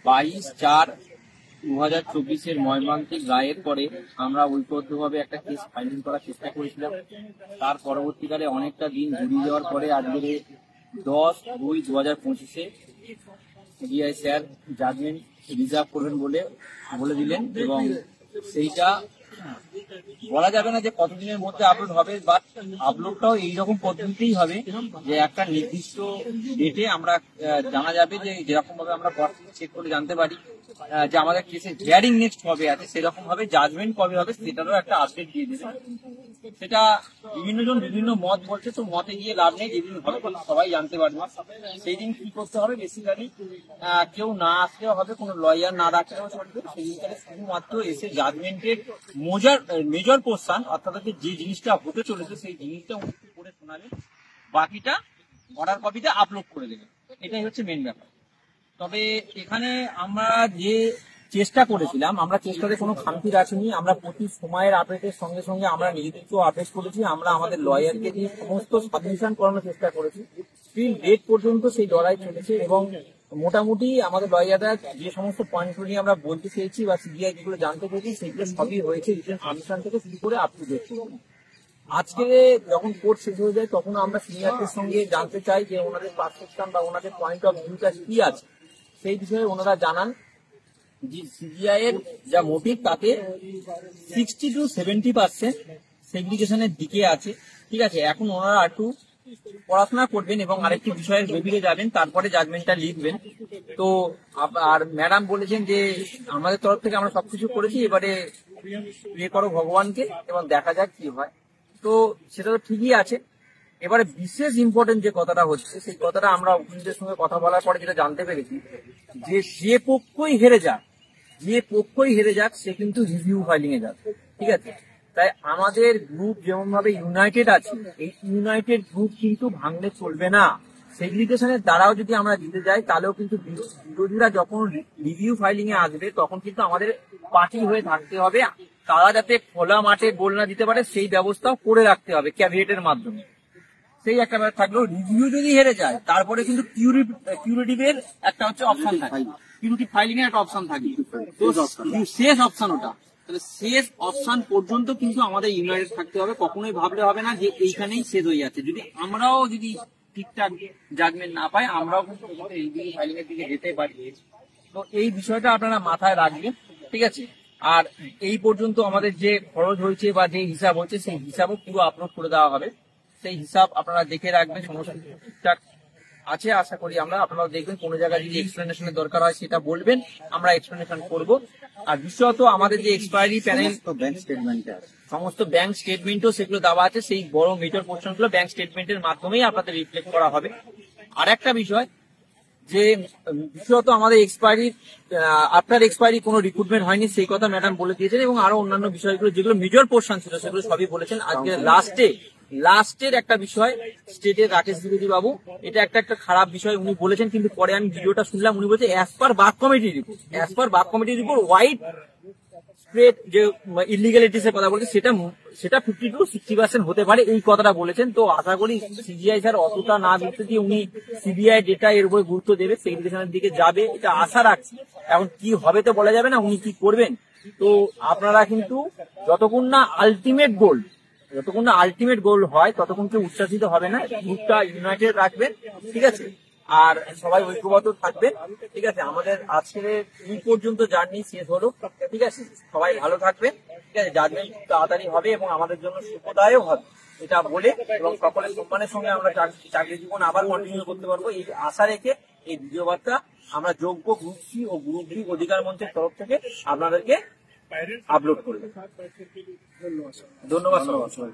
22/4/2024 মর্মান্তিক রায়ের পরে আমরা ঐক্যবদ্ধভাবে একটা কেস ফাইলিং করার চেষ্টা করেছিলাম। তার পরবর্তীকালে অনেকটা দিন ঘুরিয়ে যাওয়ার পরে আজকে 10/2/2025 সিবিআই স্যার জাজমেন্ট রিজার্ভ করবেন বলে দিলেন, এবং সেইটা বলা যাবে না যে কতদিনের মধ্যে আপলোড হবে, বাট আপলোডটাও এইরকম পদ্ধতিতেই হবে যে একটা নির্দিষ্ট ডেটে আমরা জানা যাবে যে যেরকম ভাবে আমরা চেক করে জানতে পারি যে আমাদের কেসে হিয়ারিং নেক্সট কবে আছে, সেরকম ভাবে জাজমেন্ট কবে হবে সেটারও একটা আপডেট দিয়ে দেবে। সেটা বিভিন্ন জন বিভিন্ন মত বলছে, তো মতে গিয়ে লাভ নেই, যেদিন হবে সবাই জানতে পারবে। সেই দিন কি করতে হবে, বেসিক্যালি কেউ না আসলেও হবে, কোনো লয়ার না রাখলেও চলবে। সেই দিনকালে শুধুমাত্র এসে জাজমেন্টের মেজর পোর্শন, অর্থাৎ যে জিনিসটা হতে চলেছে সেই জিনিসটা করে শোনালেন, বাকিটা অর্ডার কপিতে আপলোড করে দেবেন। এটাই হচ্ছে মেন ব্যাপার। তবে এখানে আমরা যে চেষ্টা করেছিলাম, আমরা চেষ্টাতে কোনো খামতি রাখিনি। আমরা প্রতি সময়ের আপডেটের সঙ্গে সঙ্গে আমরা নিজেদেরকেও আপডেট করেছি। আমরা আমাদের লয়ারকে দিয়ে সমস্ত সাবমিশন করানোর চেষ্টা করেছি। স্টিল ডেট পর্যন্ত সেই লড়াই চলেছে, এবং মোটামুটি আমাদের লয়াররা যে সমস্ত পয়েন্টগুলো নিয়ে আমরা বলতে চেয়েছি বা সিবিআই যেগুলো জানতে পেরেছি সেগুলো সবই হয়েছে রিটেন সাবমিশন থেকে শুরু করে আপ টু ডেট। আজকে যখন কোর্ট শেষ হয়ে যায় তখন আমরা সিনিয়রদের সঙ্গে জানতে চাই যে ওনাদের পারসেপশন বা ওনাদের পয়েন্ট অফ ভিউটা কি আছে, সেই বিষয়ে ওনারা জানান যে সিবিআই এর যা মোটিভ তাতে 60 to 70% সেগ্রিগেশনের দিকে আছে। ঠিক আছে, এখন ওনারা একটু পড়াশোনা করবেন এবং আরেকটি বিষয়ের গভীরে যাবেন, তারপরে জাজমেন্টটা লিখবেন। তো আর ম্যাডাম বলেছেন যে আমাদের তরফ থেকে আমরা সবকিছু করেছি, এবারে প্রে করো ভগবানকে এবং দেখা যাক কি হয়। তো সেটা তো ঠিকই আছে। এবারে বিশেষ ইম্পর্টেন্ট যে কথাটা হচ্ছে, সেই কথাটা আমরা উকিলদের সঙ্গে কথা বলার পরে যেটা জানতে পেরেছি যে যে পক্ষই হেরে যাক সে কিন্তু রিভিউ ফাইলিং এ যাবে। ঠিক আছে, তাই আমাদের গ্রুপ যেমন ভাবে ইউনাইটেড আছে, এই ইউনাইটেড গ্রুপ কিন্তু ভাঙলে চলবে না। সেগ্রিগেশনের দ্বারাও যদি আমরা দিতে যাই তাহলেও কিন্তু বিরোধীরা যখন রিভিউ ফাইলিং এ আসবে তখন কিন্তু আমাদের পার্টি হয়ে থাকতে হবে। তারা যাতে খোলা মাঠে গোল না দিতে পারে সেই ব্যবস্থাও করে রাখতে হবে ক্যাভিয়েটের মাধ্যমে। সেই একটা ব্যাপার থাকলেও রিভিউ যদি হেরে যায় তারপরে কিন্তু কিউরেটিভের একটা হচ্ছে অপশন থাকে, কিউরেটিভ ফাইলিং এর একটা অপশন থাকে, তো শেষ অপশন ওটা। তাহলে শেষ অপশন পর্যন্ত কিন্তু আমাদের ইউনাইটেড থাকতে হবে। কখনোই ভাবলে হবে না যে এইখানেই শেষ হয়ে যাচ্ছে। আমরাও যদি ঠিকঠাক জাজমেন্ট না পাই আমরাও কিন্তু রিভিউ ফাইলিং এর দিকে যেতে পারি। তো এই বিষয়টা আপনারা মাথায় রাখবেন। ঠিক আছে, আর এই পর্যন্ত আমাদের যে খরচ হয়েছে বা যে হিসাব হচ্ছে সেই হিসাবও পুরো আপলোড করে দেওয়া হবে। সেই হিসাব আপনারা দেখে রাখবেন, সমস্ত ঠিকঠাক আছে আশা করি। আপনারা দেখবেন কোনো জায়গায় যদি এক্সপ্লেনেশনের দরকার হয় সেটা বলবেন, আমরা এক্সপ্লেনেশন করব। আর বিশেষত আমাদের যে এক্সপায়ারি প্যানেল সমস্ত ব্যাংক স্টেটমেন্টও সেগুলো দেওয়া আছে, সেই বড় মেজর পোর্শন গুলো ব্যাংক স্টেটমেন্টের মাধ্যমেই আপনাদের রিফ্লেক্ট করা হবে। আর একটা বিষয় যে বিশেষত আমাদের আফটার এক্সপায়ারি কোনো রিক্রুটমেন্ট হয়নি সেই কথা ম্যাডাম বলে দিয়েছেন, এবং আরো অন্যান্য বিষয়গুলো যেগুলো মেজর পোর্শন ছিল সেগুলো সবই বলেছেন। আজকে লাস্টের একটা বিষয় স্টেটের রাকেশ দ্বিবেদী বাবু, এটা একটা খারাপ বিষয় উনি বলেছেন, কিন্তু পরে আমি ভিডিওটা শুনলাম, উনি বলছেন অ্যাজ পার বাক কমিটি রিপোর্ট হোয়াইট স্প্রেড যে ইলিগালিটিস এর কথা বলছে সেটা 50 to 60% হতে পারে, এই কথাটা বলেছেন। তো আশা করি সিজিআই স্যার অতটা না গুরুত্ব দিয়ে উনি সিবিআই ডেটা এর উপর গুরুত্ব দেবে, সেগ্রিগেশনের দিকে যাবে, এটা আশা রাখছি। এখন কি হবে তো বলা যাবে না, উনি কি করবেন। তো আপনারা কিন্তু যতক্ষণ না আলটিমেট গোল হয় ততক্ষণ কেউ উচ্ছ্বাসিত হবে না। গ্রুপটা ইউনাইটেড রাখবেন, ঠিক আছে, আর সবাই ঐক্যবদ্ধ থাকবেন। ঠিক আছে, আমাদের আজকের এই পর্যন্ত জার্নি শেষ হলো। ঠিক আছে, সবাই ভালো থাকবেন। ঠিক আছে, জাজমেন্ট তাড়াতাড়ি হবে এবং আমাদের জন্য সুখদায়ক হবে, এটা বলে এবং সকলের সম্মানের সঙ্গে আমরা চাকরি জীবন আবার কন্টিনিউ করতে পারবো এই আশা রেখে এই ভিডিও বার্তা আমরা যোগ্য গ্রুপ সি ও গ্রুপ ডি অধিকার মঞ্চের তরফ থেকে আপনাদেরকে আপলোড করব। ধন্যবাদ সবাই।